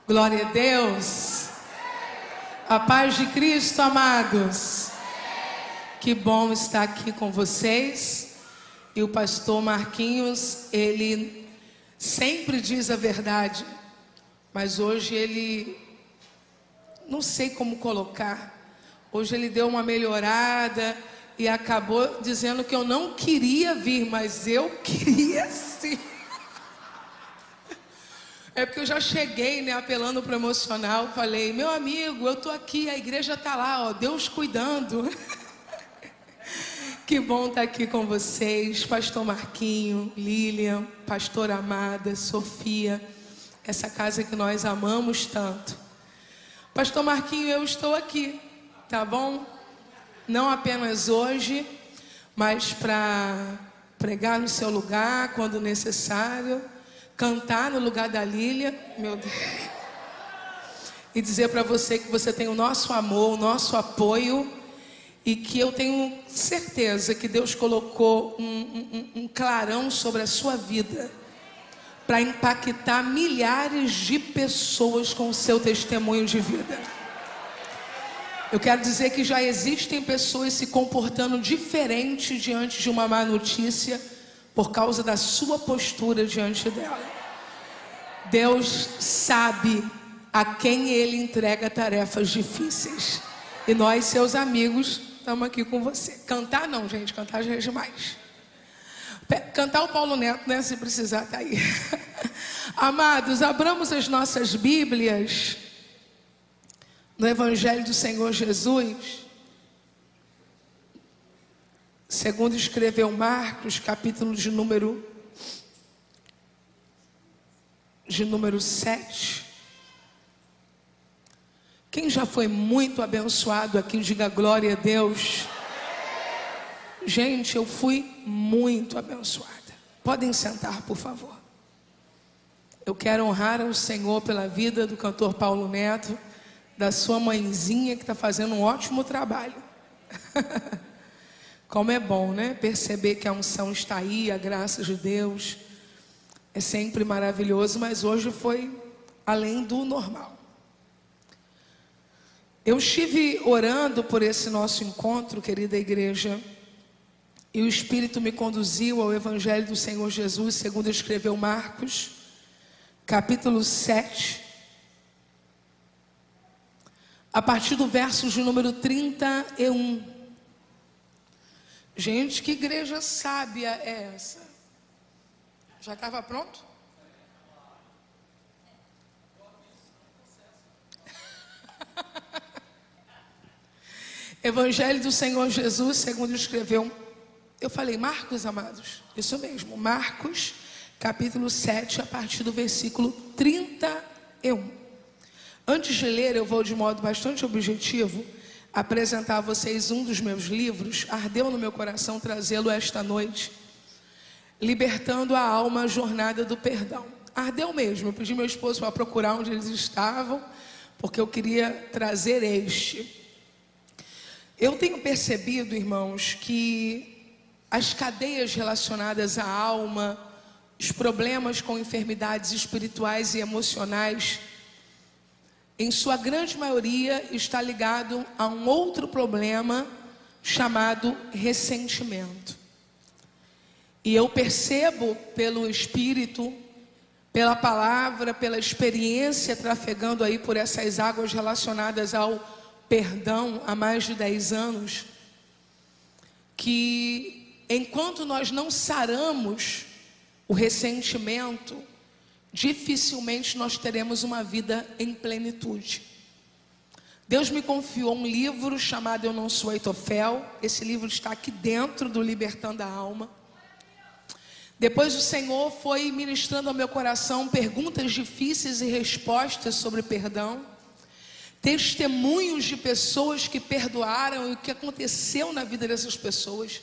Glória a Deus. A paz de Cristo, amados. Que bom estar aqui com vocês. E o pastor Marquinhos, ele sempre diz a verdade, mas hoje ele, não sei como colocar, hoje ele deu uma melhorada e acabou dizendo que eu não queria vir, mas eu queria sim. É porque eu já cheguei, né, apelando para o emocional, falei, meu amigo, eu tô aqui, a igreja tá lá, ó, Deus cuidando. Que bom estar aqui com vocês, pastor Marquinho, Lilian, pastora Amada, Sofia, essa casa que nós amamos tanto. Pastor Marquinho, eu estou aqui, tá bom? Não apenas hoje, mas para pregar no seu lugar, quando necessário, cantar no lugar da Lilian, meu Deus, e dizer para você que você tem o nosso amor, o nosso apoio, e que eu tenho certeza que Deus colocou um clarão sobre a sua vida para impactar milhares de pessoas com o seu testemunho de vida. Eu quero dizer que já existem pessoas se comportando diferente diante de uma má notícia por causa da sua postura diante dela. Deus sabe a quem Ele entrega tarefas difíceis. E nós, seus amigos, estamos aqui com você. Cantar não, gente, cantar já é demais. Cantar o Paulo Neto, né, se precisar, tá aí. Amados, abramos as nossas Bíblias no Evangelho do Senhor Jesus, segundo escreveu Marcos, capítulo de número 7. Quem já foi muito abençoado aqui, diga glória a Deus. Gente, eu fui muito abençoada. Podem sentar, por favor. Eu quero honrar ao Senhor pela vida do cantor Paulo Neto, da sua mãezinha que está fazendo um ótimo trabalho. Como é bom, né? Perceber que a unção está aí, a graça de Deus. É sempre maravilhoso, mas hoje foi além do normal. Eu estive orando por esse nosso encontro, querida igreja, e o Espírito me conduziu ao Evangelho do Senhor Jesus, segundo escreveu Marcos, capítulo 7, a partir do verso de número 31. Gente, que igreja sábia é essa? Já estava pronto? Evangelho do Senhor Jesus, segundo escreveu. Eu falei Marcos, amados? Isso mesmo, Marcos, capítulo 7, a partir do versículo 31. Antes de ler, eu vou de modo bastante objetivo apresentar a vocês um dos meus livros. Ardeu no meu coração trazê-lo esta noite. Libertando a alma, a jornada do perdão. Ardeu mesmo, eu pedi meu esposo para procurar onde eles estavam, porque eu queria trazer este. Eu tenho percebido, irmãos, que as cadeias relacionadas à alma, os problemas com enfermidades espirituais e emocionais, em sua grande maioria está ligado a um outro problema chamado ressentimento. E eu percebo pelo Espírito, pela palavra, pela experiência, trafegando aí por essas águas relacionadas ao perdão há mais de 10 anos, que enquanto nós não saramos o ressentimento, dificilmente nós teremos uma vida em plenitude. Deus me confiou um livro chamado Eu Não Sou Aitofel. Esse livro está aqui dentro do Libertando a Alma. Depois o Senhor foi ministrando ao meu coração perguntas difíceis e respostas sobre perdão, testemunhos de pessoas que perdoaram e o que aconteceu na vida dessas pessoas.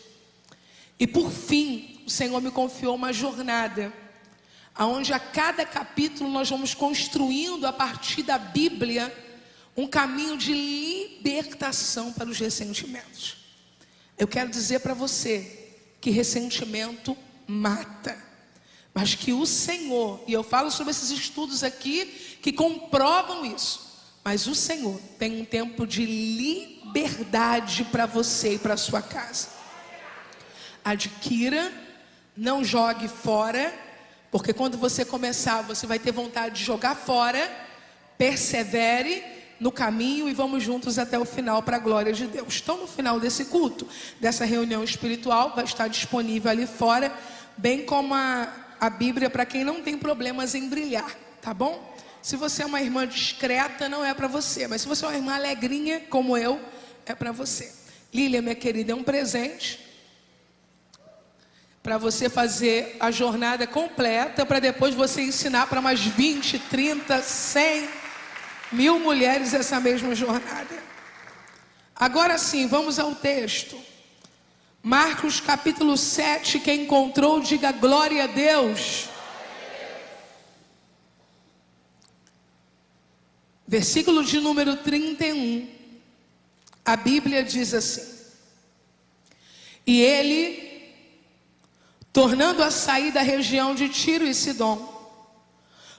E por fim, o Senhor me confiou uma jornada, onde a cada capítulo nós vamos construindo a partir da Bíblia um caminho de libertação para os ressentimentos. Eu quero dizer para você que ressentimento mata. mas que o Senhor, e eu falo sobre esses estudos aqui que comprovam isso, mas o Senhor tem um tempo de liberdade para você e para sua casa. Adquira, não jogue fora, porque quando você começar, você vai ter vontade de jogar fora. Persevere no caminho e vamos juntos até o final para a glória de Deus. Então, no final desse culto, dessa reunião espiritual, vai estar disponível ali fora, bem como a Bíblia para quem não tem problemas em brilhar, tá bom? Se você é uma irmã discreta, não é para você, mas se você é uma irmã alegrinha como eu, é para você. Lília, minha querida, é um presente para você fazer a jornada completa, para depois você ensinar para mais 20, 30, 100, 1000 mulheres essa mesma jornada. Agora sim, vamos ao texto. Marcos capítulo 7, quem encontrou, diga glória a Deus. Versículo de número 31, a Bíblia diz assim: e ele, tornando a sair da região de Tiro e Sidom,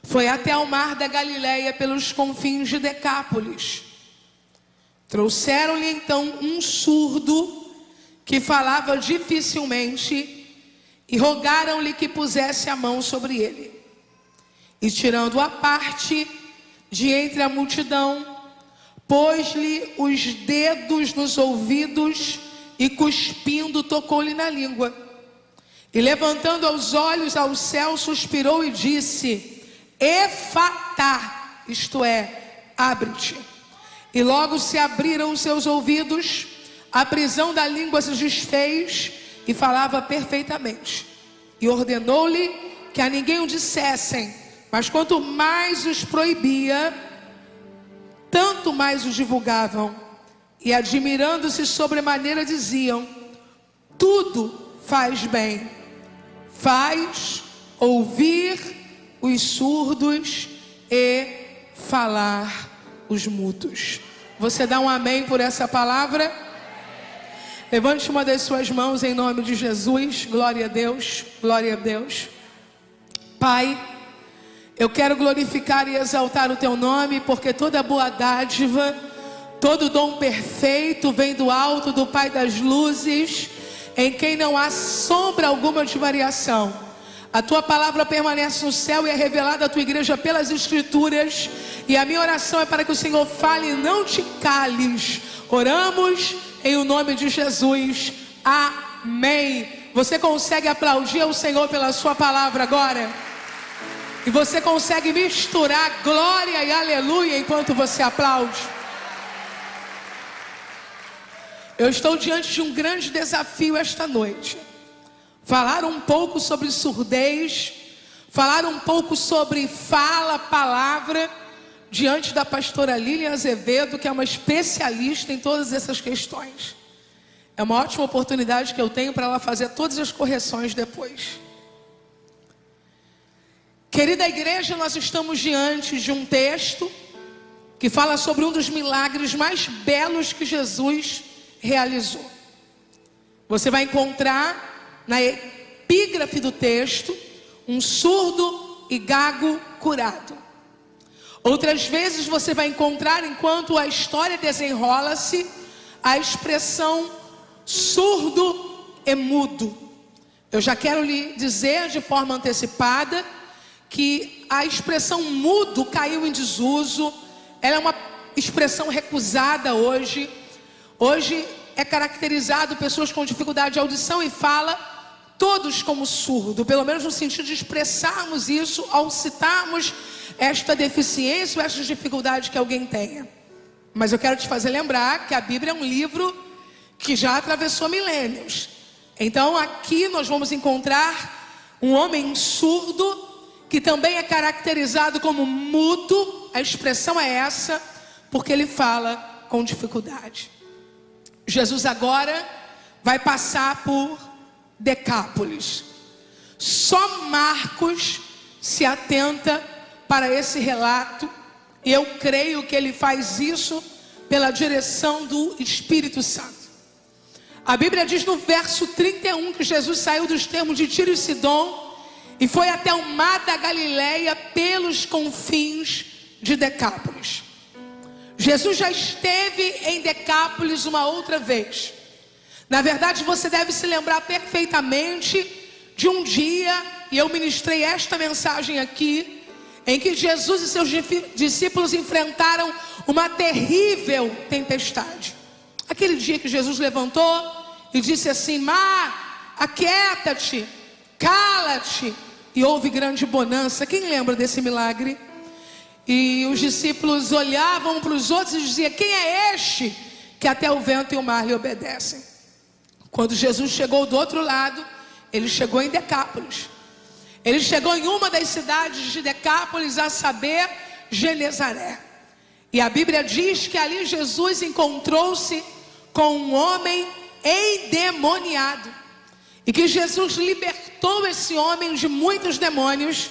foi até o mar da Galileia pelos confins de Decápolis. Trouxeram-lhe então um surdo que falava dificilmente e rogaram-lhe que pusesse a mão sobre ele. E tirando-o à parte de entre a multidão, pôs-lhe os dedos nos ouvidos e cuspindo tocou-lhe na língua. E levantando os olhos ao céu, suspirou e disse: Efatá, isto é, abre-te. E logo se abriram os seus ouvidos, a prisão da língua se desfez e falava perfeitamente. E ordenou-lhe que a ninguém o dissessem, mas quanto mais os proibia, tanto mais os divulgavam. E admirando-se sobremaneira diziam: tudo faz bem, faz ouvir os surdos e falar os mudos. Você dá um amém por essa palavra? Levante uma das suas mãos em nome de Jesus. Glória a Deus, glória a Deus. Pai, eu quero glorificar e exaltar o teu nome, porque toda boa dádiva, todo dom perfeito vem do alto, do Pai das luzes, em quem não há sombra alguma de variação. A tua palavra permanece no céu e é revelada à tua igreja pelas escrituras. E a minha oração é para que o Senhor fale e não te cales. Oramos em o nome de Jesus. Amém. Você consegue aplaudir ao Senhor pela sua palavra agora? E você consegue misturar glória e aleluia enquanto você aplaude? Eu estou diante de um grande desafio esta noite. Falar um pouco sobre surdez, falar um pouco sobre fala, palavra, diante da pastora Lilian Azevedo, que é uma especialista em todas essas questões. É uma ótima oportunidade que eu tenho para ela fazer todas as correções depois. Querida igreja, nós estamos diante de um texto que fala sobre um dos milagres mais belos que Jesus realizou. Você vai encontrar na epígrafe do texto um surdo e gago curado. Outras vezes você vai encontrar, enquanto a história desenrola-se, a expressão surdo e mudo. Eu já quero lhe dizer de forma antecipada que a expressão mudo caiu em desuso. Ela é uma expressão recusada hoje. Hoje é caracterizado pessoas com dificuldade de audição e fala todos como surdo, pelo menos no sentido de expressarmos isso ao citarmos esta deficiência ou esta dificuldade que alguém tenha. Mas eu quero te fazer lembrar que a Bíblia é um livro que já atravessou milênios. Então aqui nós vamos encontrar um homem surdo que também é caracterizado como mudo. A expressão é essa, porque ele fala com dificuldade. Jesus agora vai passar por Decápolis. Só Marcos se atenta para esse relato, e eu creio que ele faz isso pela direção do Espírito Santo. A Bíblia diz no verso 31 que Jesus saiu dos termos de Tiro e Sidom e foi até o mar da Galileia pelos confins de Decápolis. Jesus já esteve em Decápolis uma outra vez. Na verdade, você deve se lembrar perfeitamente de um dia, e eu ministrei esta mensagem aqui, em que Jesus e seus discípulos enfrentaram uma terrível tempestade. Aquele dia que Jesus levantou e disse assim: mar, aquieta-te, cala-te, e houve grande bonança. Quem lembra desse milagre? E os discípulos olhavam para os outros e diziam: quem é este que até o vento e o mar lhe obedecem? Quando Jesus chegou do outro lado, ele chegou em Decápolis. Ele chegou em uma das cidades de Decápolis, a saber, Genezaré. E a Bíblia diz que ali Jesus encontrou-se com um homem endemoniado. E que Jesus libertou esse homem de muitos demônios.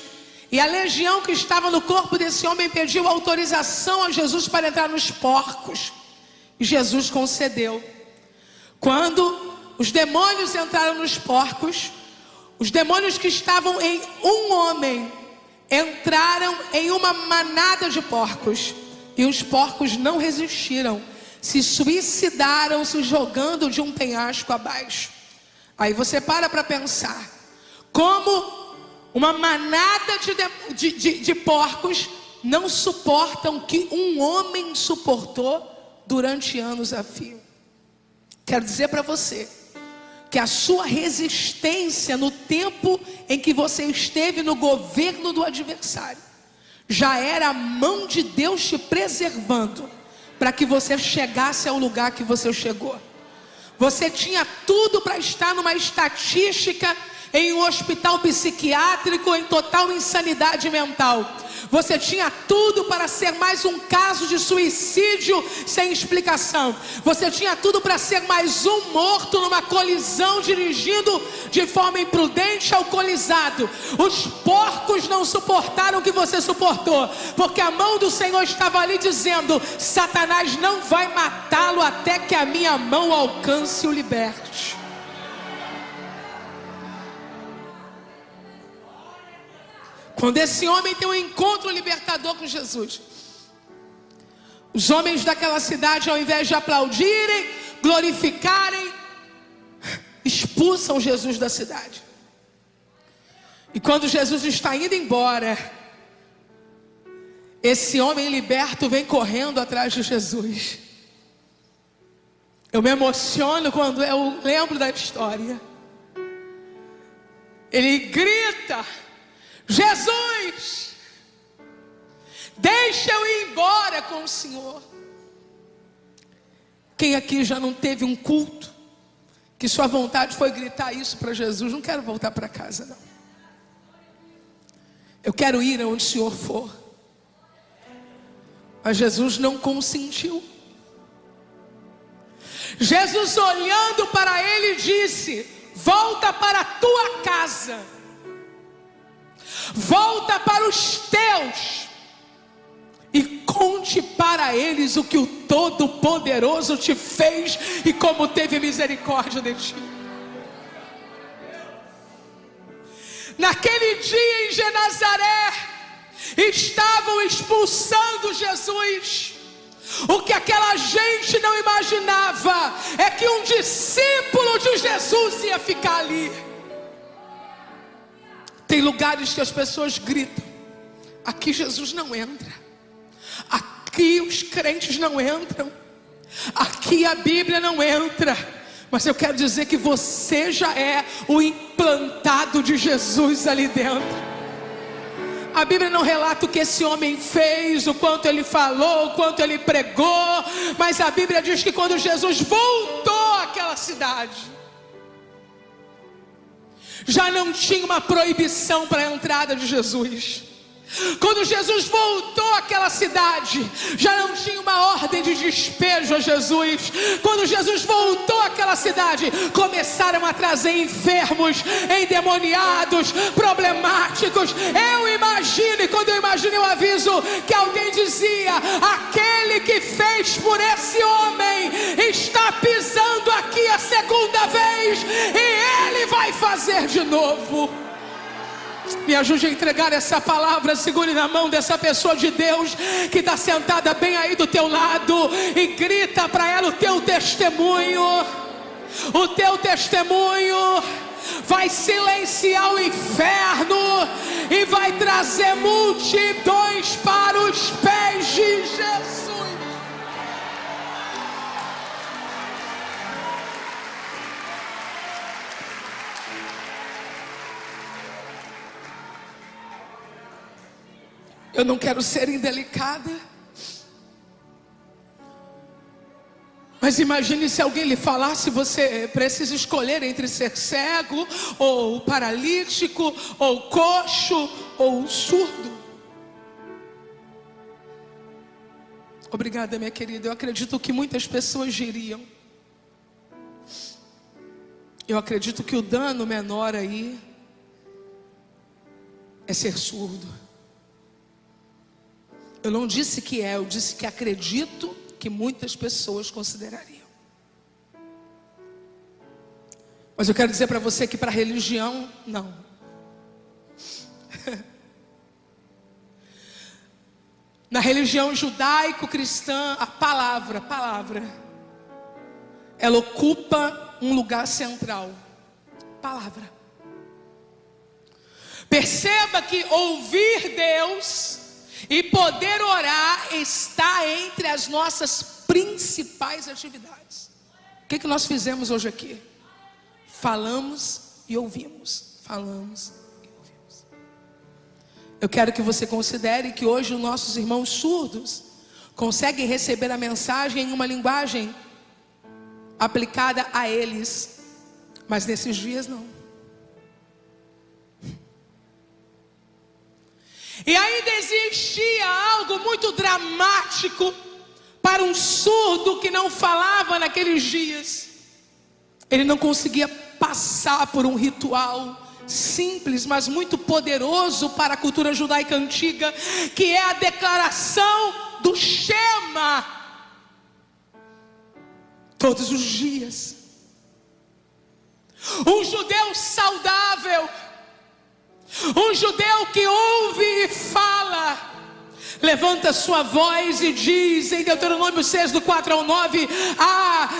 E a legião que estava no corpo desse homem pediu autorização a Jesus para entrar nos porcos. E Jesus concedeu. Quando os demônios entraram nos porcos, os demônios que estavam em um homem entraram em uma manada de porcos. E os porcos não resistiram, se suicidaram se jogando de um penhasco abaixo. Aí você para pensar, como uma manada de porcos não suportam o que um homem suportou durante anos a fio. Quero dizer para você que a sua resistência no tempo em que você esteve no governo do adversário já era a mão de Deus te preservando para que você chegasse ao lugar que você chegou. Você tinha tudo para estar numa estatística em um hospital psiquiátrico em total insanidade mental. Você tinha tudo para ser mais um caso de suicídio sem explicação. Você tinha tudo para ser mais um morto numa colisão, dirigindo de forma imprudente alcoolizado. Os porcos não suportaram o que você suportou, porque a mão do Senhor estava ali dizendo: Satanás não vai matá-lo até que a minha mão alcance e o liberte. Quando esse homem tem um encontro libertador com Jesus, os homens daquela cidade, ao invés de aplaudirem, glorificarem, expulsam Jesus da cidade. E quando Jesus está indo embora, esse homem liberto vem correndo atrás de Jesus. Eu me emociono quando eu lembro da história. Ele grita: Jesus, deixa eu ir embora com o Senhor. Quem aqui já não teve um culto que sua vontade foi gritar isso para Jesus? Não quero voltar para casa, não. Eu quero ir aonde o Senhor for. Mas Jesus não consentiu. Jesus, olhando para ele, disse: volta para a tua casa, volta para os teus e conte para eles o que o Todo-Poderoso te fez e como teve misericórdia de ti. Naquele dia em Genezaré, estavam expulsando Jesus. O que aquela gente não imaginava é que um discípulo de Jesus ia ficar ali. Tem lugares que as pessoas gritam: aqui Jesus não entra, aqui os crentes não entram, aqui a Bíblia não entra. Mas eu quero dizer que você já é o implantado de Jesus ali dentro. A Bíblia não relata o que esse homem fez, o quanto ele falou, o quanto ele pregou, mas a Bíblia diz que quando Jesus voltou àquela cidade, já não tinha uma proibição para a entrada de Jesus. Quando Jesus voltou àquela cidade, já não tinha uma ordem de despejo a Jesus. Quando Jesus voltou àquela cidade, começaram a trazer enfermos, endemoniados, problemáticos. Eu imagino, e quando eu imagino eu aviso, que alguém dizia: aquele que fez por esse homem está pisando aqui a segunda vez, e ele vai fazer de novo. Me ajude a entregar essa palavra. Segure na mão dessa pessoa de Deus que está sentada bem aí do teu lado e grita para ela o teu testemunho. O teu testemunho vai silenciar o inferno e vai trazer multidões para os pés de Jesus. Eu não quero ser indelicada, mas imagine se alguém lhe falasse: você precisa escolher entre ser cego, ou paralítico, ou coxo, ou surdo. Obrigada, minha querida. Eu acredito que muitas pessoas diriam. Eu acredito que o dano menor aí é ser surdo. Eu não disse que é, eu disse que acredito que muitas pessoas considerariam. Mas eu quero dizer para você que para a religião, não. Na religião judaico-cristã, a palavra, ela ocupa um lugar central. Palavra. Perceba que ouvir Deus e poder orar está entre as nossas principais atividades. O que nós fizemos hoje aqui? Falamos e ouvimos. Falamos e ouvimos. Eu quero que você considere que hoje os nossos irmãos surdos conseguem receber a mensagem em uma linguagem aplicada a eles, mas nesses dias não. E ainda existia algo muito dramático para um surdo que não falava naqueles dias. Ele não conseguia passar por um ritual simples, mas muito poderoso para a cultura judaica antiga, que é a declaração do Shema. Todos os dias. Um judeu saudável, um judeu que ouve e fala, levanta sua voz e diz em Deuteronômio 6, do 4 ao 9,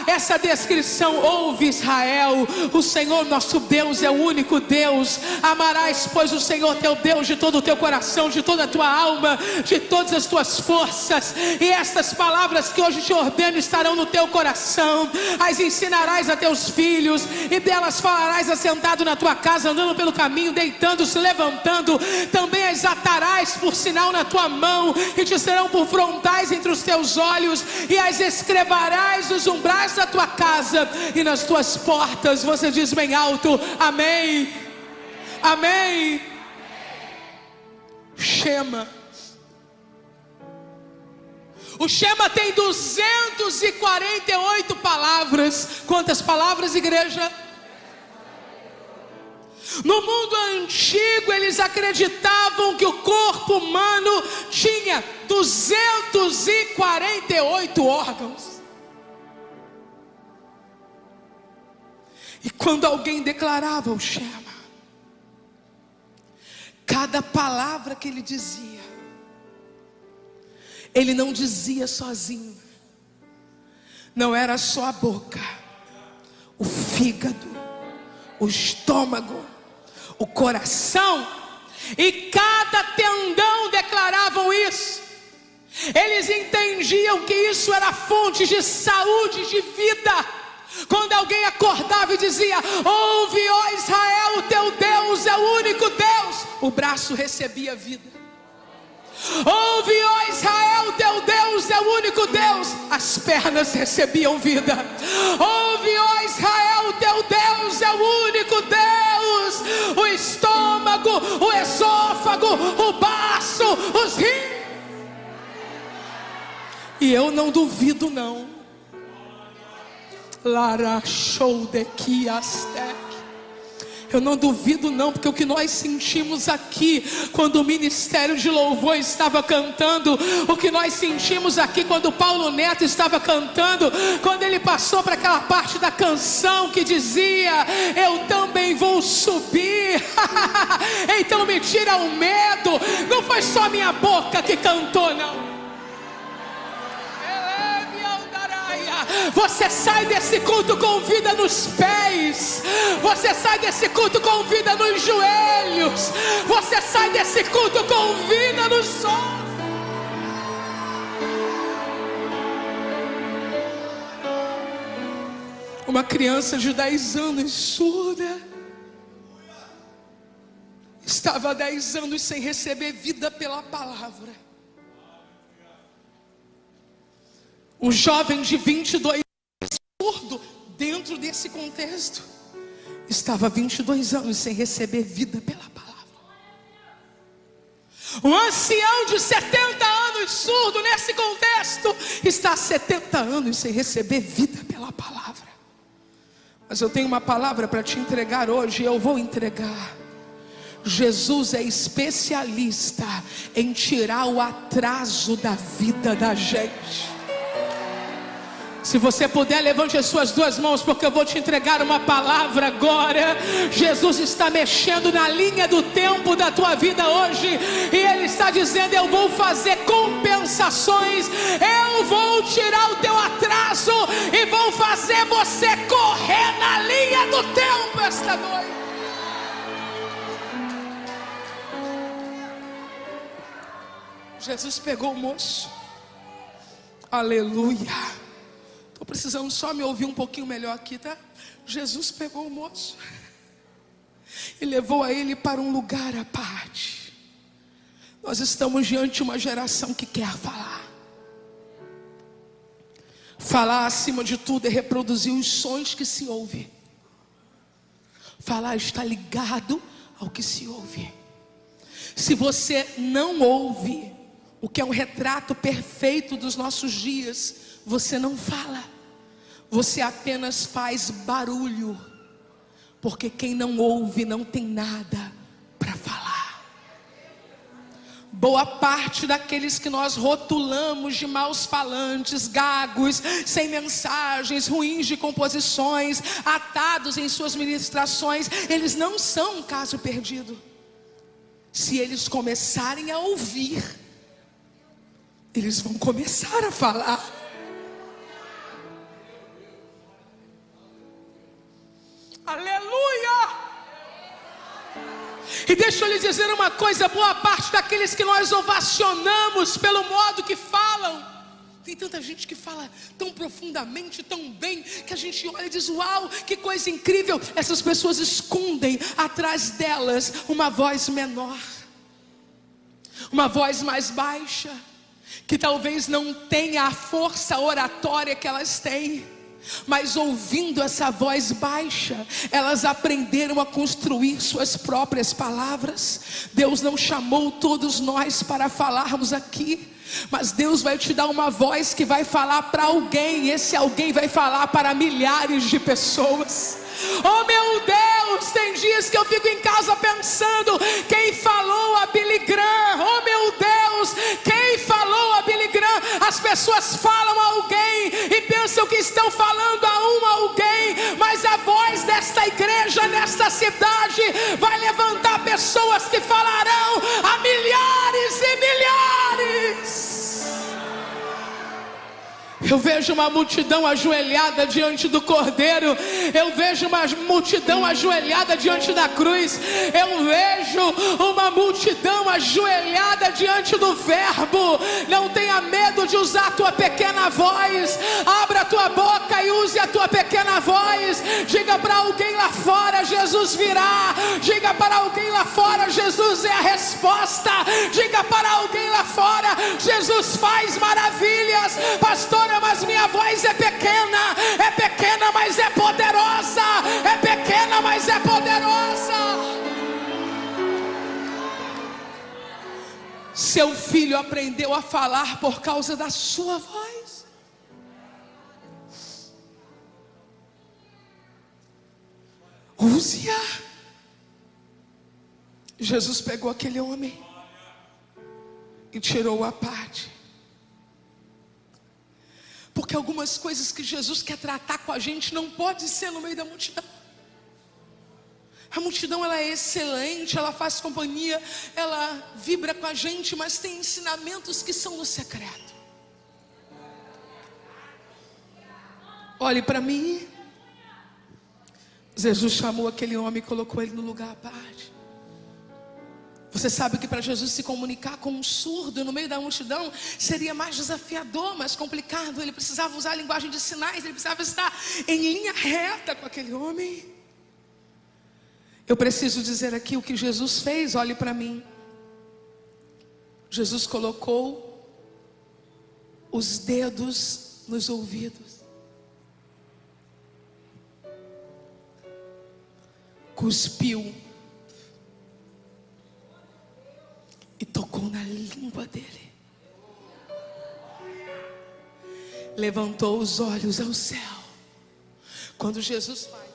essa descrição: ouve Israel, o Senhor nosso Deus é o único Deus, amarás pois o Senhor teu Deus de todo o teu coração, de toda a tua alma, de todas as tuas forças, e estas palavras que hoje te ordeno estarão no teu coração, as ensinarás a teus filhos, e delas falarás assentado na tua casa, andando pelo caminho, deitando-se, levantando, também as atarás por sinal na tua mão, e te serão por frontais entre os teus olhos, e as escreverás nos umbrais da tua casa e nas tuas portas. Você diz bem alto: amém, amém. Shema. O Shema tem 248 palavras. Quantas palavras, igreja? No mundo antigo eles acreditavam que o corpo humano tinha 248 órgãos. E quando alguém declarava o Shema, cada palavra que ele dizia, ele não dizia sozinho. Não era só a boca, o fígado, o estômago, o coração e cada tendão declaravam isso. Eles entendiam que isso era fonte de saúde, de vida. Quando alguém acordava e dizia: ouve, ó Israel, o teu Deus é o único Deus, o braço recebia vida. Ouve, ó Israel, teu Deus é o único Deus, as pernas recebiam vida. Ouve, ó Israel, teu Deus é o único Deus, o estômago, o esôfago, o baço, os rins. E eu não duvido não. Eu não duvido não, porque o que nós sentimos aqui quando o ministério de louvor estava cantando, o que nós sentimos aqui quando Paulo Neto estava cantando, quando ele passou para aquela parte da canção que dizia: eu também vou subir. Então me tira o medo. Não foi só minha boca que cantou, não. Você sai desse culto com vida nos pés. Você sai desse culto com vida nos joelhos. Você sai desse culto com vida nos olhos. Uma criança de 10 anos surda estava há 10 anos sem receber vida pela palavra. Um jovem de 22 anos, surdo, dentro desse contexto, estava há 22 anos sem receber vida pela palavra. Um ancião de 70 anos, surdo, nesse contexto, está há 70 anos sem receber vida pela palavra. Mas eu tenho uma palavra para te entregar hoje, e eu vou entregar. Jesus é especialista em tirar o atraso da vida da gente. Se você puder, levante as suas duas mãos, porque eu vou te entregar uma palavra agora. Jesus está mexendo na linha do tempo da tua vida hoje, e Ele está dizendo: eu vou fazer compensações, eu vou tirar o teu atraso e vou fazer você correr na linha do tempo esta noite. Jesus pegou o moço, aleluia. Estou precisando só me ouvir um pouquinho melhor aqui, tá? Jesus pegou o moço e levou a ele para um lugar à parte. Nós estamos diante de uma geração que quer falar. Falar, acima de tudo, é reproduzir os sons que se ouve. Falar está ligado ao que se ouve. Se você não ouve, o que é um retrato perfeito dos nossos dias, você não fala, você apenas faz barulho, porque quem não ouve não tem nada para falar. Boa parte daqueles que nós rotulamos de maus falantes, gagos, sem mensagens, ruins de composições, atados em suas ministrações, eles não são um caso perdido. Se eles começarem a ouvir, eles vão começar a falar. Aleluia! E deixa eu lhe dizer uma coisa: boa parte daqueles que nós ovacionamos pelo modo que falam, tem tanta gente que fala tão profundamente, tão bem, que a gente olha e diz: uau, que coisa incrível. Essas pessoas escondem atrás delas uma voz menor, uma voz mais baixa, que talvez não tenha a força oratória que elas têm. Mas ouvindo essa voz baixa, elas aprenderam a construir suas próprias palavras. Deus não chamou todos nós para falarmos aqui, mas Deus vai te dar uma voz que vai falar para alguém. Esse alguém vai falar para milhares de pessoas. Oh meu Deus, tem dias que eu fico em casa pensando: quem falou a Billy Graham? Oh meu Deus, quem falou a Billy Graham? As pessoas falam a alguém e pensam que estão falando a alguém, mas a voz desta igreja, nesta cidade, vai levantar pessoas que falarão a milhares e milhares. Eu vejo uma multidão ajoelhada diante do Cordeiro. Eu vejo uma multidão ajoelhada diante da cruz. Eu vejo uma multidão ajoelhada diante do Verbo. Não tenha medo de usar a tua pequena voz. Abra a tua boca e use a tua pequena voz. Diga para alguém lá fora: Jesus virá. Diga para alguém lá fora: Jesus é a resposta. Diga para alguém lá fora: Jesus faz maravilhas. Pastora, mas minha voz é pequena, mas é poderosa, é pequena, mas é poderosa. Seu filho aprendeu a falar por causa da sua voz. Use-a Jesus pegou aquele homem e tirou à parte. Porque algumas coisas que Jesus quer tratar com a gente não pode ser no meio da multidão. A multidão, ela é excelente, ela faz companhia, ela vibra com a gente, mas tem ensinamentos que são no secreto. Olhe para mim. Jesus chamou aquele homem e colocou ele no lugar à parte. Você sabe que para Jesus se comunicar com um surdo no meio da multidão seria mais desafiador, mais complicado. Ele precisava usar a linguagem de sinais, ele precisava estar em linha reta com aquele homem. Eu preciso dizer aqui o que Jesus fez, olhe para mim. Jesus colocou os dedos nos ouvidos, cuspiu e tocou na língua dele. Levantou os olhos ao céu. Quando Jesus faz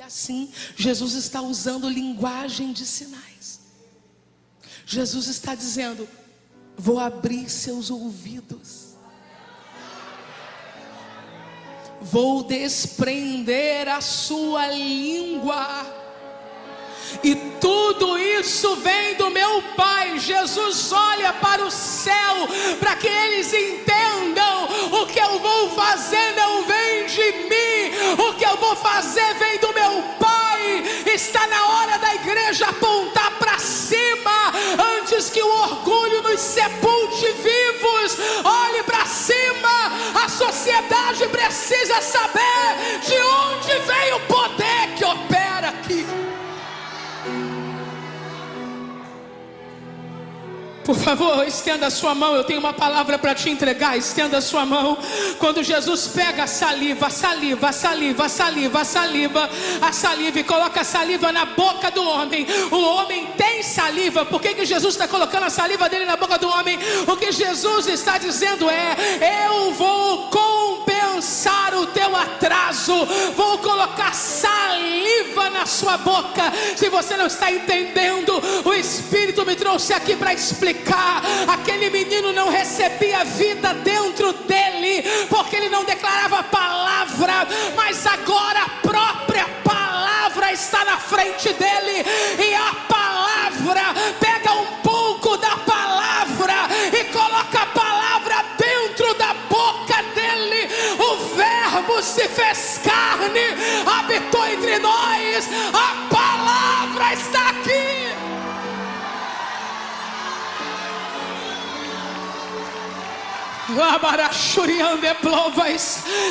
assim, Jesus está usando linguagem de sinais. Jesus está dizendo: vou abrir seus ouvidos, vou desprender a sua língua. E tudo isso vem do meu Pai. Jesus olha para o céu para que eles entendam: o que eu vou fazer não vem de mim, o que eu vou fazer vem do meu Pai. Está na hora da igreja apontar para cima, antes que o orgulho nos sepulte vivos. Olhe para cima. A sociedade precisa saber de onde vem o poder que opera aqui. Por favor, estenda a sua mão, eu tenho uma palavra para te entregar. Estenda a sua mão. Quando Jesus pega a saliva e coloca a saliva na boca do homem, o homem tem saliva. Por que Jesus está colocando a saliva dele na boca do homem? O que Jesus está dizendo é: eu vou compensar o teu atraso, vou colocar saliva na sua boca. Se você não está entendendo, o Espírito me trouxe aqui para explicar. Aquele menino não recebia vida dentro dele, porque ele não declarava a palavra, mas agora a própria palavra está na frente dele, e a palavra pega um pouco da palavra e coloca a palavra dentro da boca dele. O Verbo se fez carne, habitou entre nós, a palavra está aqui.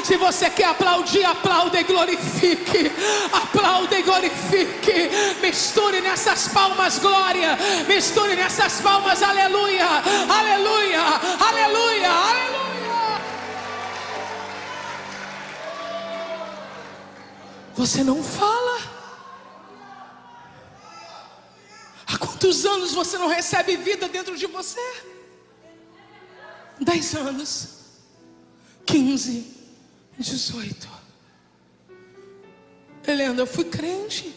Se você quer aplaudir, aplauda e glorifique. Aplauda e glorifique. Misture nessas palmas glória. Misture nessas palmas aleluia. Aleluia. Aleluia. Aleluia. Você não fala? Há quantos anos você não recebe vida dentro de você? 10 anos, 15, 18. Helena, eu fui crente,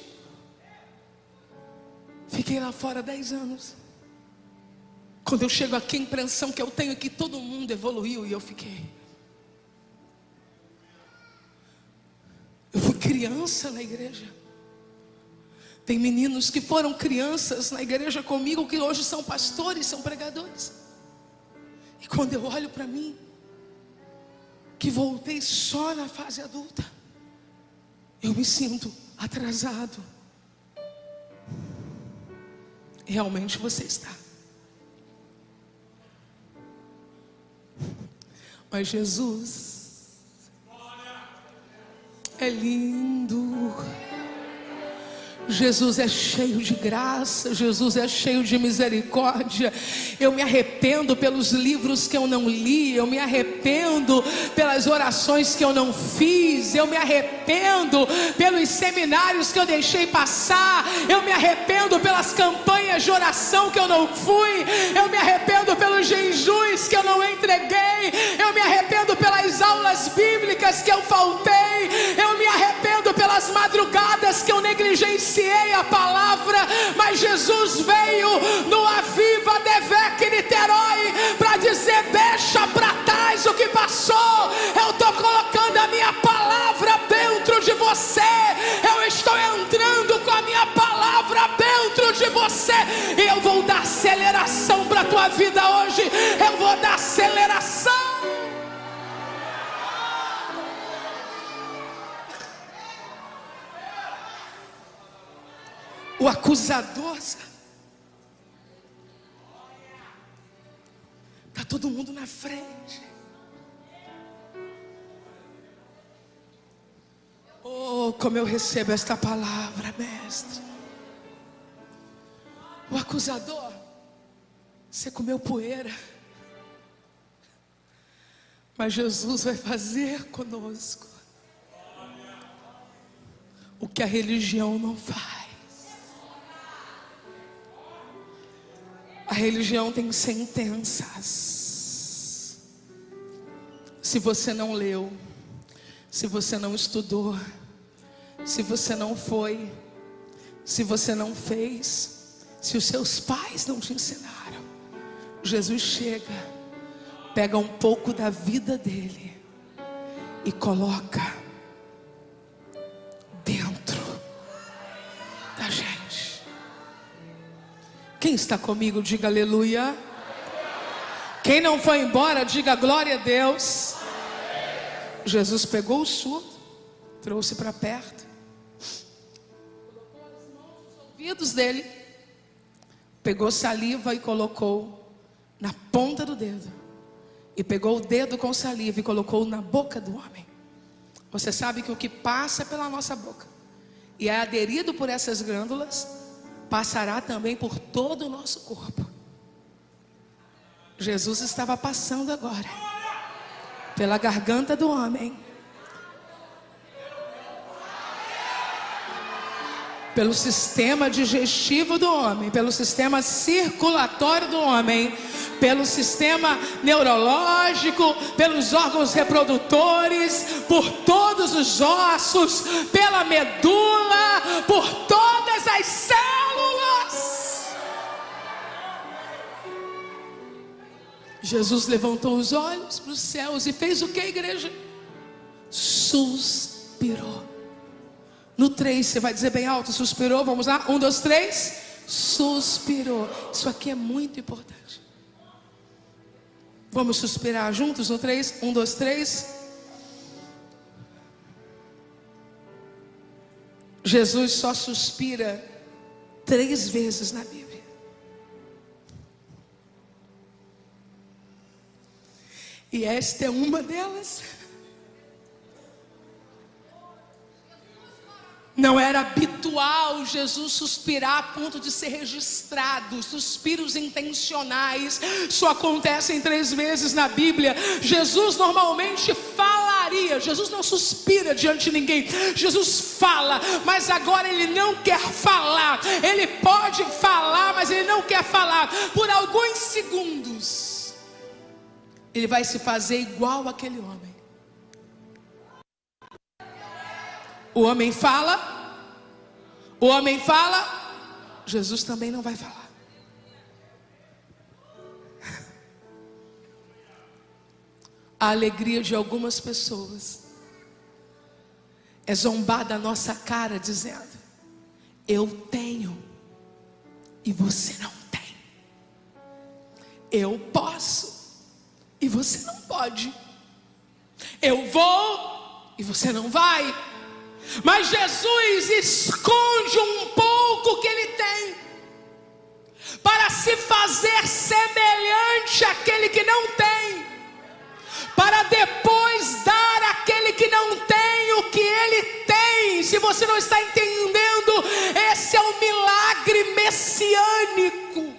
fiquei lá fora 10 anos. Quando eu chego aqui, a impressão que eu tenho é que todo mundo evoluiu e eu fiquei. Eu fui criança na igreja. Tem meninos que foram crianças na igreja comigo, que hoje são pastores, são pregadores. E quando eu olho para mim, que voltei só na fase adulta, eu me sinto atrasado. Realmente você está. Mas Jesus é lindo. Jesus é cheio de graça, Jesus é cheio de misericórdia. Eu me arrependo pelos livros que eu não li, eu me arrependo pelas orações que eu não fiz, eu me arrependo pelos seminários que eu deixei passar, eu me arrependo pelas campanhas de oração que eu não fui, eu me arrependo pelos jejuns que eu não entreguei, eu me arrependo pelas aulas bíblicas que eu faltei, eu me arrependo pelas as madrugadas que eu negligenciei a palavra, mas Jesus veio no Aviva Devec Niterói para dizer: deixa para trás o que passou. Eu estou colocando a minha palavra dentro de você. Eu estou entrando com a minha palavra dentro de você. E eu vou dar aceleração para a tua vida hoje. Eu vou dar aceleração. O acusador, está todo mundo na frente. Oh, como eu recebo esta palavra, mestre. O acusador, você comeu poeira, mas Jesus vai fazer conosco o que a religião não faz. A religião tem sentenças. Se você não leu, se você não estudou, se você não foi, se você não fez, se os seus pais não te ensinaram, Jesus chega, pega um pouco da vida dele e coloca dentro da gente. Quem está comigo, diga aleluia. Quem não foi embora, diga glória a Deus. Jesus pegou o surdo, trouxe para perto, colocou as mãos nos ouvidos dele, pegou saliva e colocou na ponta do dedo, e pegou o dedo com saliva e colocou na boca do homem. Você sabe que o que passa pela nossa boca e é aderido por essas glândulas passará também por todo o nosso corpo. Jesus estava passando agora pela garganta do homem, pelo sistema digestivo do homem, pelo sistema circulatório do homem, pelo sistema neurológico, pelos órgãos reprodutores, por todos os ossos, pela medula, por todas as células. Jesus levantou os olhos para os céus e fez o que, igreja? Suspirou. No 3, você vai dizer bem alto, suspirou. Vamos lá, 1, 2, 3. Suspirou. Isso aqui é muito importante. Vamos suspirar juntos no 3, 1, 2, 3. Jesus só suspira 3 vezes na Bíblia. E esta é uma delas. Não era habitual Jesus suspirar a ponto de ser registrado. Suspiros intencionais só acontecem 3 vezes na Bíblia. Jesus normalmente falaria. Jesus não suspira diante de ninguém. Jesus fala, mas agora ele não quer falar. Ele pode falar, mas ele não quer falar. Por alguns segundos ele vai se fazer igual àquele homem. O homem fala, Jesus também não vai falar. A alegria de algumas pessoas é zombar da nossa cara dizendo: eu tenho e você não tem. Eu posso e você não pode. Eu vou e você não vai. Mas Jesus esconde um pouco o que ele tem, para se fazer semelhante àquele que não tem, para depois dar àquele que não tem o que ele tem. Se você não está entendendo, esse é o milagre messiânico.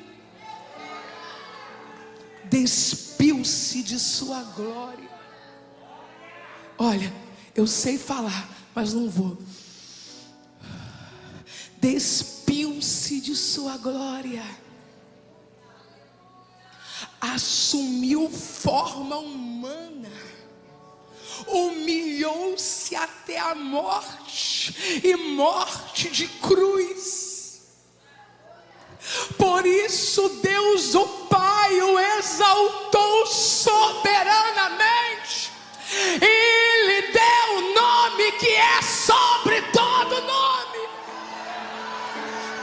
Despiu-se de sua glória. Olha, eu sei falar, mas não vou. Despiu-se de sua glória, assumiu forma humana. humilhou-se até a morte, e morte de cruz. Por isso Deus o Pai o exaltou soberanamente e lhe deu o nome que é sobre todo nome.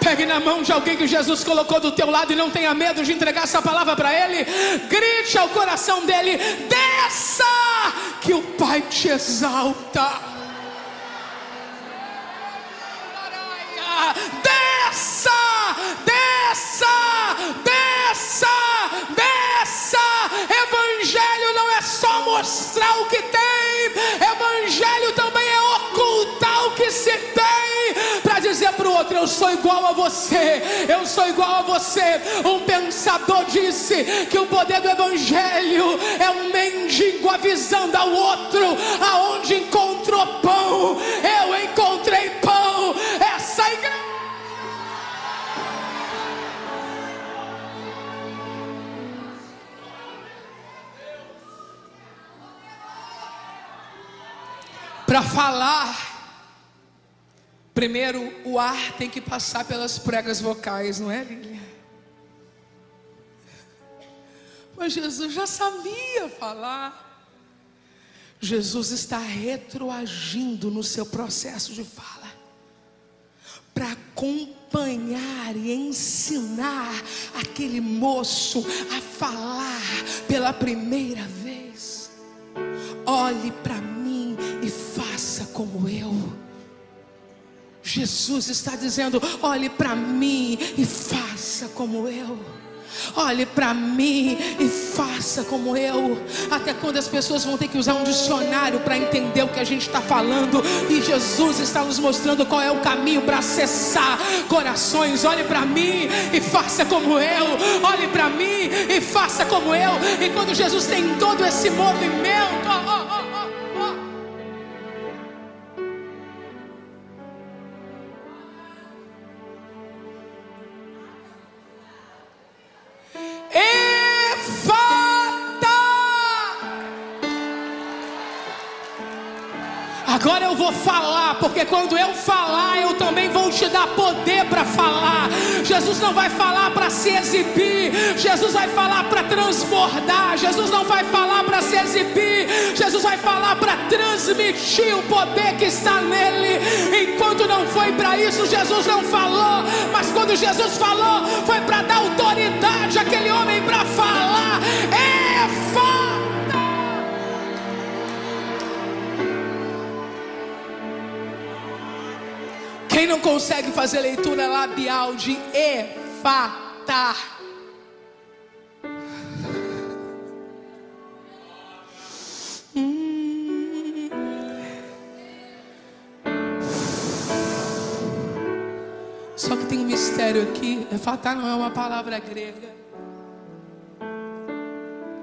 Pegue na mão de alguém que Jesus colocou do teu lado e não tenha medo de entregar essa palavra para ele. Grite ao coração dele: desça, que o Pai te exalta. Desça, desça, desça, desça. Evangelho não é só mostrar o que tem, evangelho também é ocultar o que se tem, para dizer para o outro: eu sou igual a você, eu sou igual a você. Um pensador disse que o poder do evangelho é um mendigo avisando ao outro aonde encontrou pão. Eu encontrei pão. Essa igreja. Para falar, primeiro o ar tem que passar pelas pregas vocais, não é, Lília? Mas Jesus já sabia falar. Jesus está retroagindo no seu processo de fala, para acompanhar e ensinar aquele moço a falar pela primeira vez. Olhe para mim e faça como eu. Jesus está dizendo: olhe para mim e faça como eu. Olhe para mim e faça como eu. Até quando as pessoas vão ter que usar um dicionário para entender o que a gente está falando, e Jesus está nos mostrando qual é o caminho para acessar corações. Olhe para mim e faça como eu. Olhe para mim e faça como eu. E quando Jesus tem todo esse movimento, agora eu vou falar, porque quando eu falar, eu também vou te dar poder para falar. Jesus não vai falar para se exibir, Jesus vai falar para transbordar. Jesus não vai falar para se exibir, Jesus vai falar para transmitir o poder que está nele. Enquanto não foi para isso, Jesus não falou. Mas quando Jesus falou, foi para dar autoridade àquele homem para falar. Quem não consegue fazer leitura labial de Efatá? Só que tem um mistério aqui. Efatá não é uma palavra grega.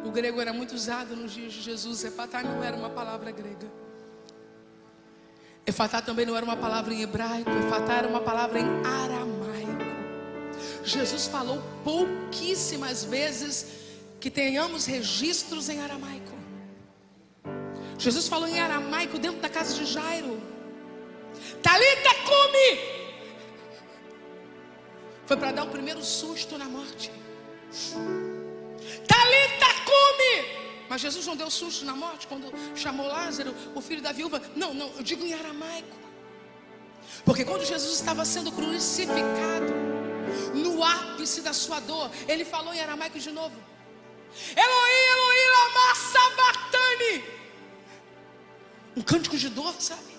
O grego era muito usado nos dias de Jesus. Efatá não era uma palavra grega. Efatá também não era uma palavra em hebraico. Efatá era uma palavra em aramaico. Jesus falou pouquíssimas vezes que tenhamos registros em aramaico. Jesus falou em aramaico dentro da casa de Jairo. Talita cumi. Foi para dar o primeiro susto na morte. Talita cumi. Mas Jesus não deu susto na morte quando chamou Lázaro, o filho da viúva. Não, eu digo em aramaico. Porque quando Jesus estava sendo crucificado, no ápice da sua dor, ele falou em aramaico de novo: Eloí, Eloí, lama sabachthani. Um cântico de dor, sabe?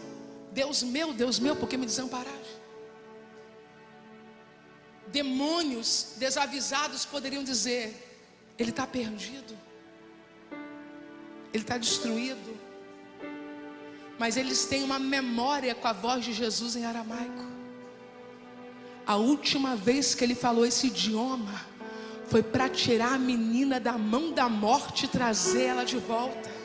Deus meu, por que me desamparaste? Demônios desavisados poderiam dizer: ele está perdido, ele está destruído. Mas eles têm uma memória com a voz de Jesus em aramaico. A última vez que ele falou esse idioma foi para tirar a menina da mão da morte e trazer ela de volta.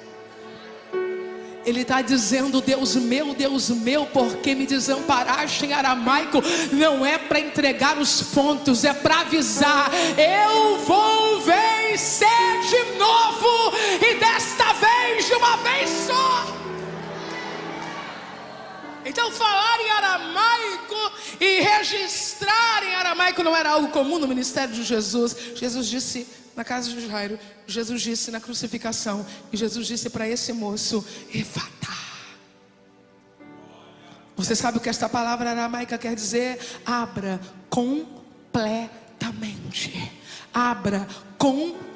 Ele está dizendo: Deus meu, por que me desamparaste? Em aramaico não é para entregar os pontos, é para avisar: eu vou vencer de novo, e desta vez de uma vez só. Então falar em aramaico e registrar em aramaico não era algo comum no ministério de Jesus. Jesus disse na casa de Jairo, Jesus disse na crucificação, e Jesus disse para esse moço: Efatá. Você sabe o que esta palavra aramaica quer dizer? Abra completamente. Abra completamente.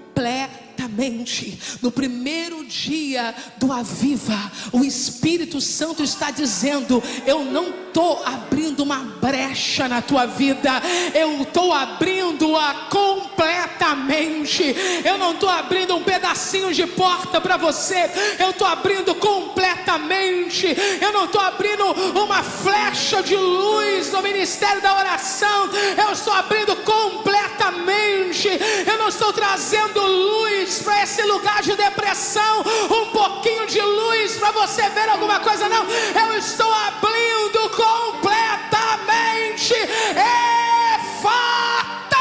No primeiro dia do Aviva, o Espírito Santo está dizendo: eu não estou abrindo uma brecha na tua vida, eu estou abrindo-a completamente. Eu não estou abrindo um pedacinho de porta para você, eu estou abrindo completamente. Eu não estou abrindo uma flecha de luz no ministério da oração, eu estou abrindo completamente. Eu não estou trazendo luz para esse lugar de depressão, um pouquinho de luz para você ver alguma coisa, não. Eu estou abrindo completamente. Efata.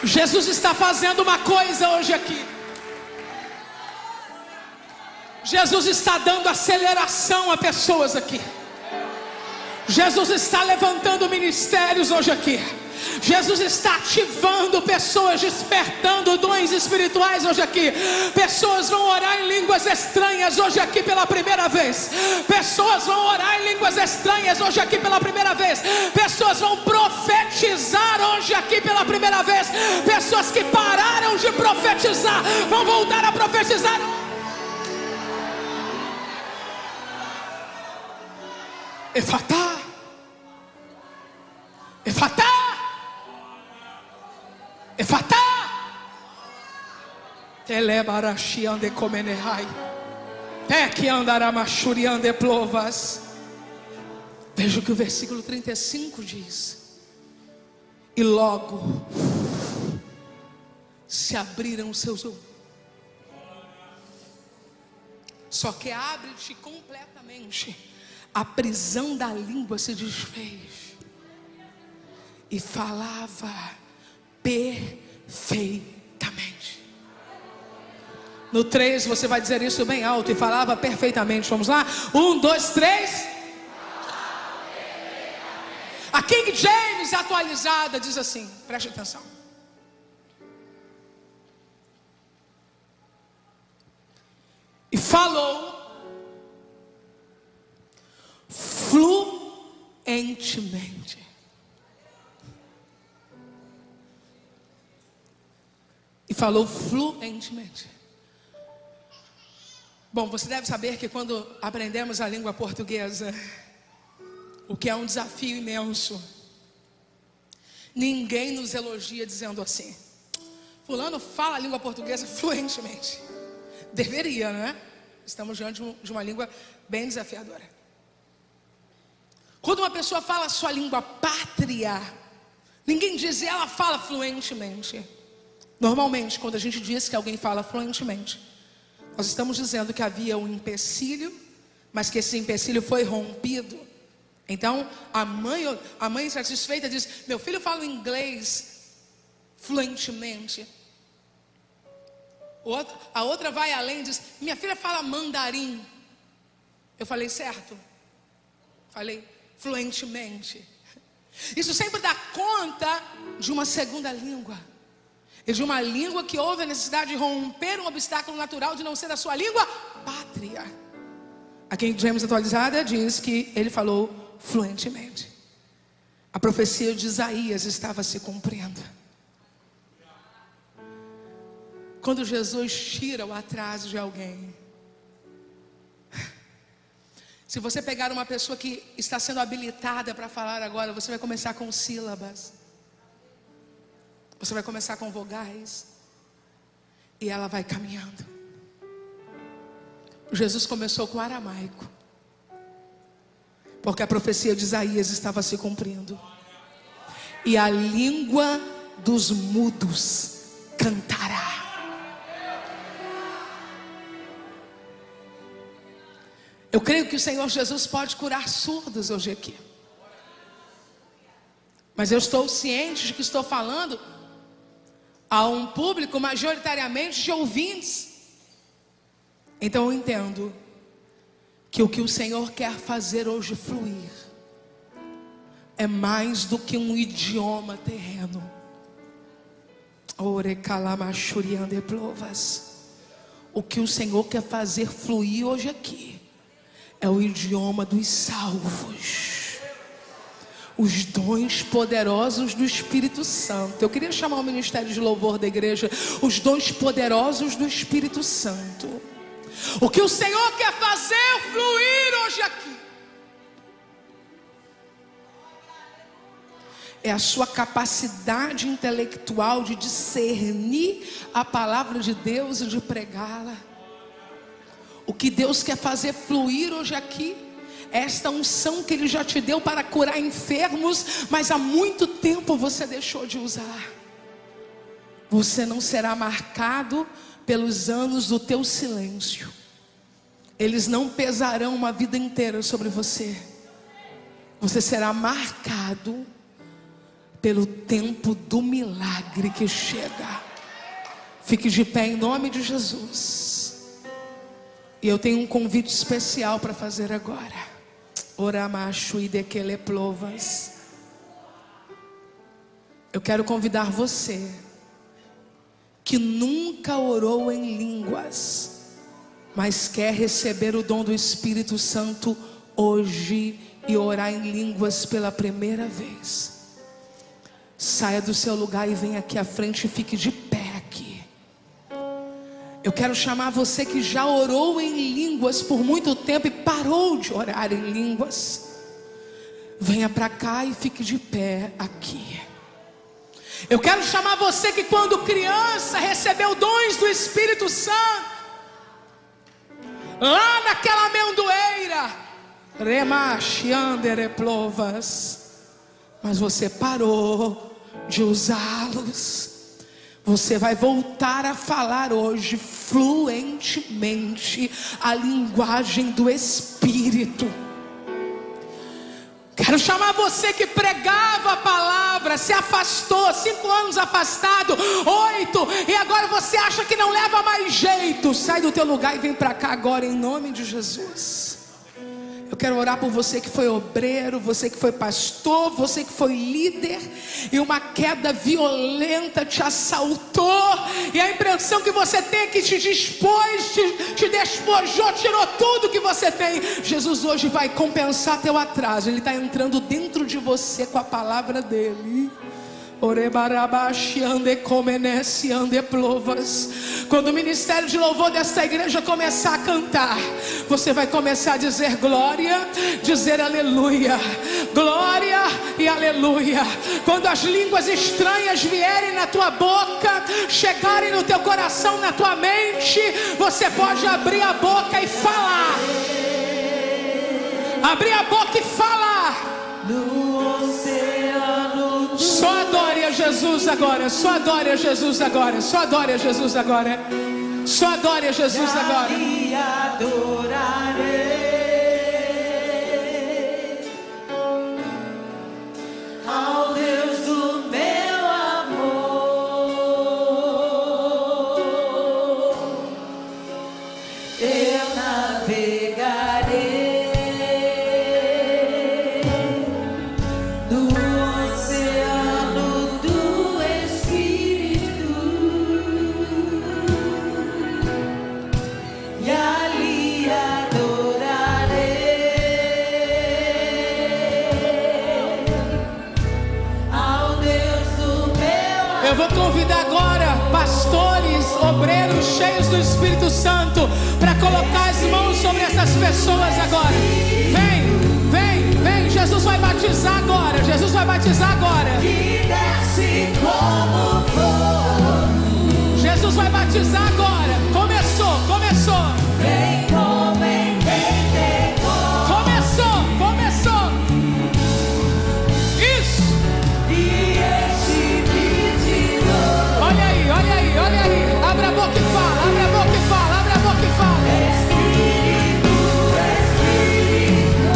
Jesus está fazendo uma coisa hoje aqui. Jesus está dando aceleração a pessoas aqui. Jesus está levantando ministérios hoje aqui. Jesus está ativando pessoas, despertando dons espirituais hoje aqui. Pessoas vão orar em línguas estranhas hoje aqui pela primeira vez. Pessoas vão orar em línguas estranhas hoje aqui pela primeira vez. Pessoas vão profetizar hoje aqui pela primeira vez. Pessoas que pararam de profetizar vão voltar a profetizar. Efatá. Efatá. Efatá. Telebarashiande comenehai. Teque andaramachuriande plovas. Veja o que o versículo 35 diz. E logo se abriram os seus ouvidos. Só que abre-te completamente. A prisão da língua se desfez e falava perfeitamente. No 3 você vai dizer isso bem alto: e falava perfeitamente. Vamos lá? 1, 2, 3. A King James atualizada diz assim, preste atenção: e falou fluentemente. E falou fluentemente. Bom, você deve saber que quando aprendemos a língua portuguesa, o que é um desafio imenso, ninguém nos elogia dizendo assim: fulano fala a língua portuguesa fluentemente. Deveria, não é? Estamos diante de uma língua bem desafiadora. Quando uma pessoa fala a sua língua pátria, ninguém diz ela fala fluentemente. Normalmente, quando a gente diz que alguém fala fluentemente, nós estamos dizendo que havia um empecilho, mas que esse empecilho foi rompido. Então, a mãe satisfeita diz: meu filho fala inglês fluentemente. A outra vai além e diz: minha filha fala mandarim. Eu falei certo? Falei fluentemente. Isso sempre dá conta de uma segunda língua. E de uma língua que houve a necessidade de romper um obstáculo natural de não ser a sua língua pátria. A King James atualizada diz que ele falou fluentemente. A profecia de Isaías estava se cumprindo. Quando Jesus tira o atraso de alguém, se você pegar uma pessoa que está sendo habilitada para falar agora, você vai começar com sílabas. Você vai começar com vogais. E ela vai caminhando. Jesus começou com aramaico, porque a profecia de Isaías estava se cumprindo. E a língua dos mudos cantará. Eu creio que o Senhor Jesus pode curar surdos hoje aqui. Mas eu estou ciente de que estou falando a um público majoritariamente de ouvintes. Então eu entendo que o que o Senhor quer fazer hoje fluir é mais do que um idioma terreno. O que o Senhor quer fazer fluir hoje aqui é o idioma dos salvos, os dons poderosos do Espírito Santo. Eu queria chamar o ministério de louvor da igreja, os dons poderosos do Espírito Santo. O que o Senhor quer fazer fluir hoje aqui é a sua capacidade intelectual de discernir a palavra de Deus e de pregá-la. O que Deus quer fazer fluir hoje aqui é esta unção que Ele já te deu para curar enfermos, mas há muito tempo você deixou de usar. Você não será marcado pelos anos do teu silêncio. Eles não pesarão uma vida inteira sobre você. Você será marcado pelo tempo do milagre que chega. Fique de pé em nome de Jesus. E eu tenho um convite especial para fazer agora. Oramacho e dequele plovas. Eu quero convidar você que nunca orou em línguas, mas quer receber o dom do Espírito Santo hoje e orar em línguas pela primeira vez. Saia do seu lugar e venha aqui à frente e fique de pé aqui. Eu quero chamar você que já orou em línguas por muito tempo e parou de orar em línguas. Venha para cá e fique de pé aqui. Eu quero chamar você que quando criança recebeu dons do Espírito Santo, lá naquela amendoeira, mas você parou de usá-los. Você vai voltar a falar hoje fluentemente a linguagem do Espírito. Quero chamar você que pregava a palavra, se afastou, 5 anos afastado, 8, e agora você acha que não leva mais jeito. Sai do teu lugar e vem para cá agora em nome de Jesus. Eu quero orar por você que foi obreiro, você que foi pastor, você que foi líder, e uma queda violenta te assaltou, e a impressão que você tem é que te dispôs, te despojou, tirou tudo que você tem. Jesus hoje vai compensar teu atraso. Ele está entrando dentro de você com a palavra dele. Quando o ministério de louvor desta igreja começar a cantar, você vai começar a dizer glória, dizer aleluia, glória e aleluia. Quando as línguas estranhas vierem na tua boca, chegarem no teu coração, na tua mente, você pode abrir a boca e falar. Abrir a boca e falar. No oceano. Só adore a Jesus agora. Só adore a Jesus agora. Só adore a Jesus agora. Só adore a Jesus agora. E adorarei ao Deus do meu amor. Eu navegarei obreiros cheios do Espírito Santo para colocar as mãos sobre essas pessoas agora. Vem, vem, vem. Jesus vai batizar agora. Jesus vai batizar agora. E desce como fogo. Jesus vai batizar agora. Começou, começou. Vem como em Pentecostes. Começou, começou. Isso. E este pedido. Olha aí, olha aí, olha aí. Abra a boca e fala, abre a boca e fala, abre a boca e fala. Espírito, Espírito.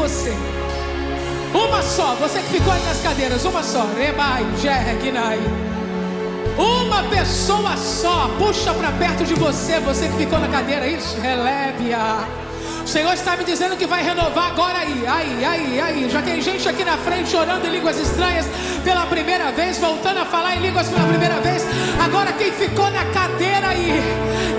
você. Uma só, você que ficou aí nas cadeiras, uma só. Rebai, Jerginai. Uma pessoa só, puxa para perto de você, você que ficou na cadeira, isso, releve-a. O Senhor está me dizendo que vai renovar agora aí. Já tem gente aqui na frente orando em línguas estranhas pela primeira vez, voltando a falar em línguas pela primeira vez. Agora quem ficou na cadeira aí,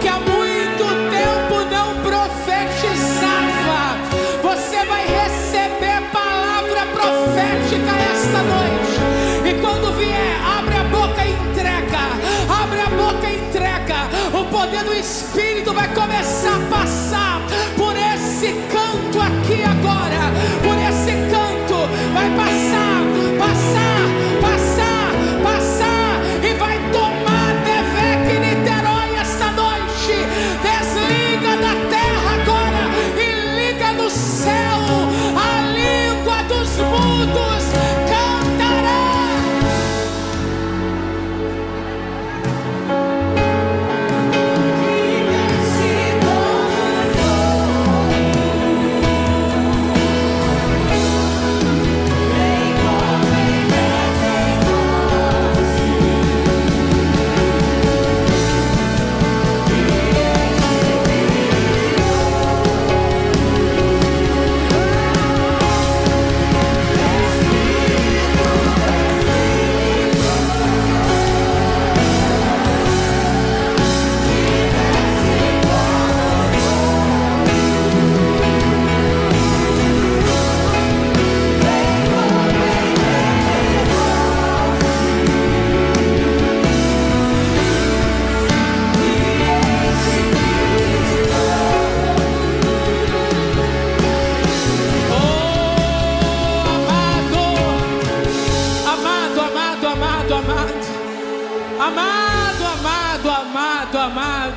que há muito tempo não profetizava, você vai receber palavra profética esta noite. E quando vier, abre a boca e entrega. Abre a boca e entrega. O poder do Espírito vai começar a passar por esse canto aqui agora. Por esse canto vai passar e vai tomar Devec e Niterói esta noite. Desliga da terra agora e liga no céu. A língua dos mudos cantará.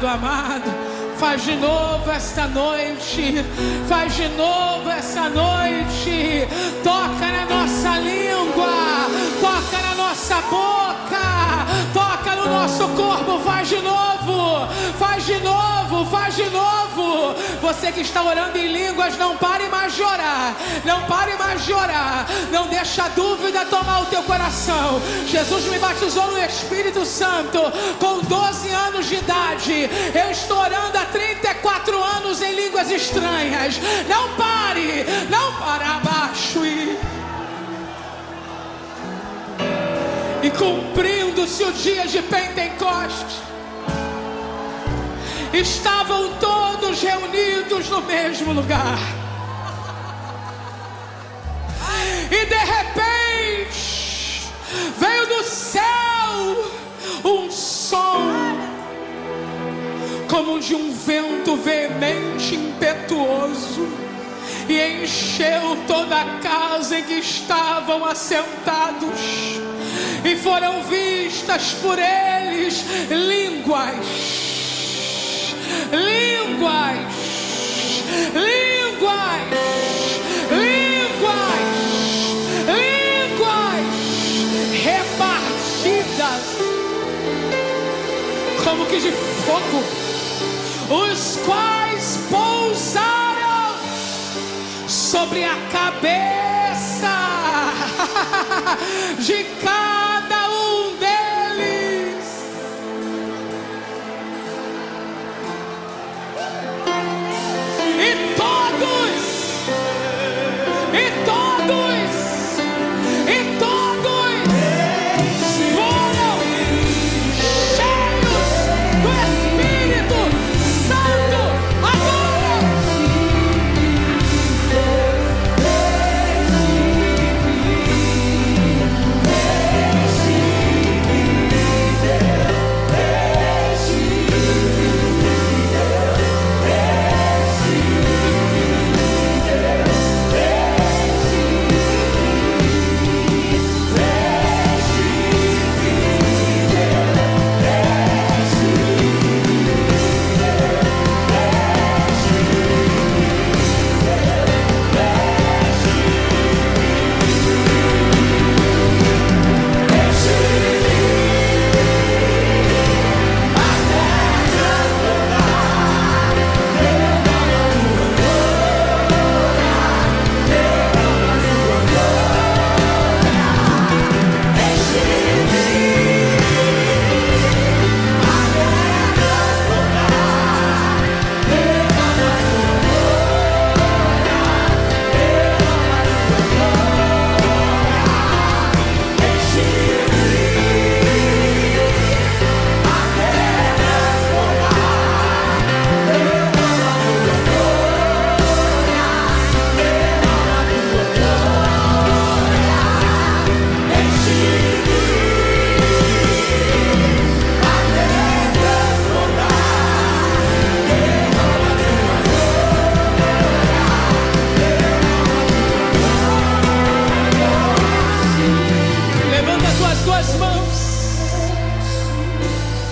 Amado, faz de novo esta noite, faz de novo essa noite, toca na nossa língua, toca na nossa boca, toca no nosso corpo, faz de novo, faz de novo, faz de novo. Você que está orando em línguas, não pare mais de orar, não pare mais de orar, não deixa a dúvida tomar o teu coração. Jesus me batizou no Espírito Santo com 12 anos de idade, eu estou orando há 34 anos em línguas estranhas. Não pare, não para abaixo. E cumprindo-se o dia de Pentecostes, estavam todos reunidos no mesmo lugar. E de repente veio do céu um som como de um vento veemente, impetuoso, e encheu toda a casa em que estavam assentados, e foram vistas por eles línguas, repartidas como que de fogo, os quais pousaram sobre a cabeça de cada um deles. E todos foram cheios do Espírito Santo agora.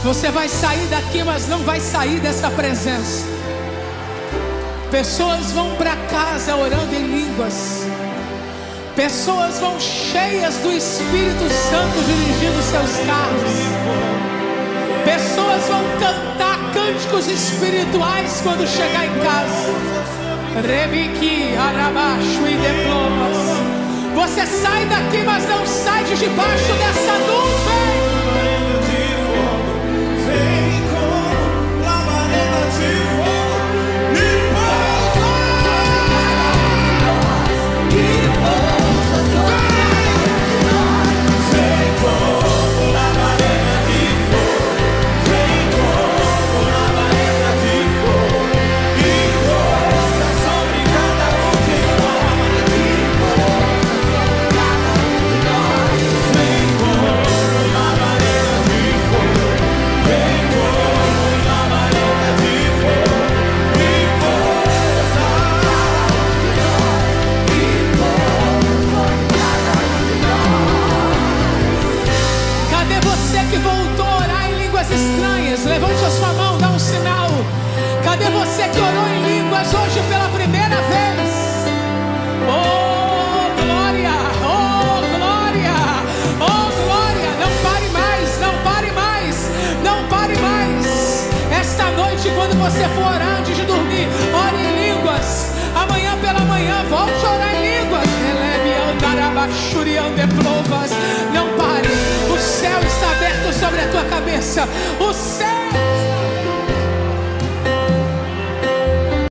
Você vai sair daqui, mas não vai sair dessa presença. Pessoas vão para casa orando em línguas. Pessoas vão cheias do Espírito Santo dirigindo seus carros. Pessoas vão cantar cânticos espirituais quando chegar em casa. Rebiqui, arabaixo e diplomas. Você sai daqui, mas não sai de debaixo dessa nuvem. Vem com labareda de fogo. Estranhas, levante a sua mão, dá um sinal. Cadê você que orou em línguas hoje pela primeira vez? Oh glória, oh glória, oh glória. Não pare mais, não pare mais, não pare mais. Esta noite, quando você for orar antes de dormir, ore em línguas. Amanhã pela manhã, volte a orar em línguas. Não pare, o céu está aberto sobre a tua cabeça. O céu